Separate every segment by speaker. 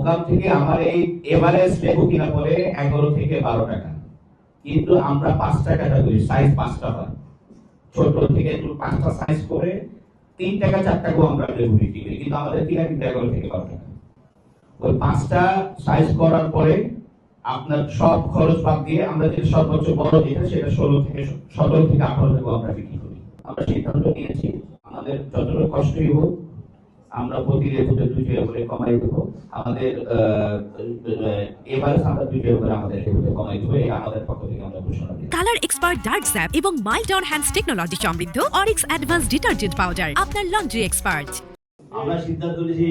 Speaker 1: দোকান থেকে আমার এই এভারেস্ট লেবু কিনা পড়ে 11 থেকে 12 টাকা, কিন্তু আমরা 5 টাকা করি, সাইজ 5টা হয়, ছোট থেকে 5টা সাইজ করে 3 টাকা 4 টাকা আমরা লেবু বিক্রি করি, কিন্তু আমাদের কিনা কিন্তু 11 থেকে 12 টাকা। ওই 5টা সাইজ করার পরে আপনার সব খরচ বাদ দিয়ে আমরা যে সর্বোচ্চ বড় যেটা সেটা 17 থেকে 18 টাকা আমরা বিক্রি করি। আমরা সিদ্ধান্ত নিয়েছি আমাদের যতটা কষ্টই হোক আমরা প্রতি লেবুতে 2 টাকা করে কমাই দেবো, আমাদের এবারে আমরা 2 টাকা করে আমাদের লেবুতে কমাই দেবো, এই আমাদের পক্ষ থেকে আমরা ঘোষণা দিই।
Speaker 2: কালার এক্সপার্ট ডার্ক স্যাপ এবং মাইল্ড অন হ্যান্ডস টেকনোলজি সমৃদ্ধ অরিক্স অ্যাডভান্স ডিটারজেন্ট পাউডার আপনার লন্ড্রি এক্সপার্ট।
Speaker 3: আমরা সিদ্ধান্ত নিয়েছি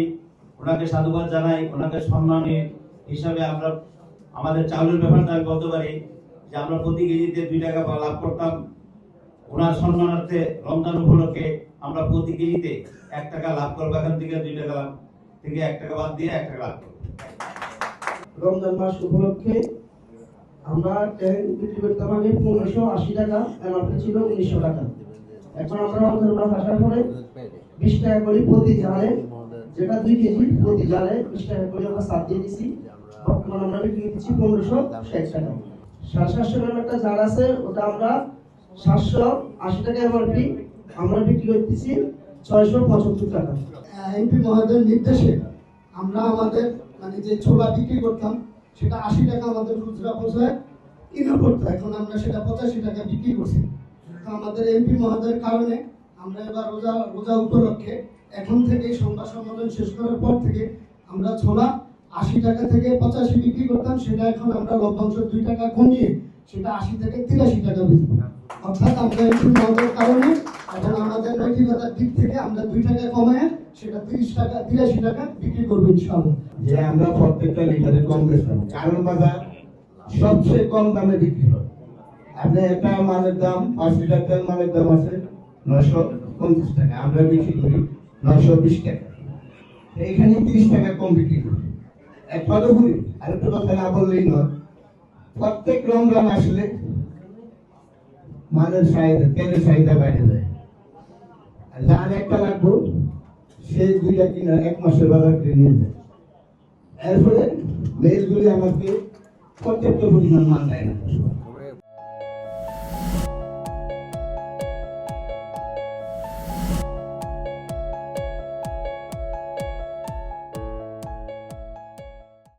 Speaker 3: ওনাকে সাধুবাদ জানাই, ওনাকে সম্মানের হিসাবে আমরা আমাদের চাউলের ব্যাপারটা আমি বলতে পারি যে আমরা প্রতি কেজিতে 2 টাকা লাভ করতাম, ওনার সম্মানার্থে রমজান উপলক্ষে আমরা প্রতি কেজিতে 1 টাকা লাভ করবো, এখান থেকে 2 টাকা লাভ থেকে 1 টাকা বাদ দিয়ে 1 টাকা লাভ করবো।
Speaker 4: রমজান মাস উপলক্ষে আমরা ট্যাঙ্ক বিক্রি করতাম আগে 1580 টাকা, এমআরপি ছিল 1900 টাকা। এখন আমরা রমজান মাস আসার পরে 20 টাকা করে প্রতি জালে, যেটা 2 কেজি প্রতি জালে 20 টাকা করে আমরা সার দিয়ে দিচ্ছি। বর্তমানে আমরা বিক্রি করছি 1560 টাকা। 750 গ্রাম একটা জার আছে, ওটা আমরা 780 টাকা এমআরপি, আমরা বিক্রি করতেছি 675 টাকা।
Speaker 5: এমপি মহোদয়ের নির্দেশে আমরা আমাদের মানে যে ছোলা বিক্রি করতাম সেটা 80 টাকা আমাদের খুচরা পয়সায় কিনে পড়তো, এখন আমরা সেটা 85 টাকা বিক্রি করছি। তো আমাদের এমপি মহোদয়ের কারণে আমরা এবার রোজা উপলক্ষে এখন থেকে সংবাদ সম্মেলন শেষ করার পর থেকে আমরা ছোলা 80 টাকা থেকে 85 বিক্রি করতাম, সেটা এখন আমরা লভ্যাংশ 2 টাকা কমিয়ে সেটা 80 থেকে 83 টাকা বেচবো। অর্থাৎ আমরা এমপি মহোদয়ের কারণে এখন আমাদের নৈতিকতার দিক থেকে আমরা 2 টাকা কমায় সেটা 30 টাকা 83 টাকা বিক্রি করবো ইনশাআল্লাহ।
Speaker 6: যে আমরা প্রত্যেকটা লিটারে কম বেচতাম, কারণ বাজার সবচেয়ে কম দামে বিক্রি হয়। আপনি একটা মালের দাম 5 লিটার তেল মালের দাম আছে 950 টাকা, আমরা বিক্রি করি 920 টাকা। এখানে 30 টাকা কম বিক্রি করি। এক কথা বলি, আরেকটা কথা না বললেই নয়, প্রত্যেক রমজান আসলে মালের চাহিদা, তেলের চাহিদা বাইরে যায়। আর যার একটা লাগবো সে 2টা কিনা 1 মাসের বাজার কিনে নিয়ে যায়। এরপরে মেলগুলি আমাকে পর্যাপ্ত পরিমাণ মাল দেয় না।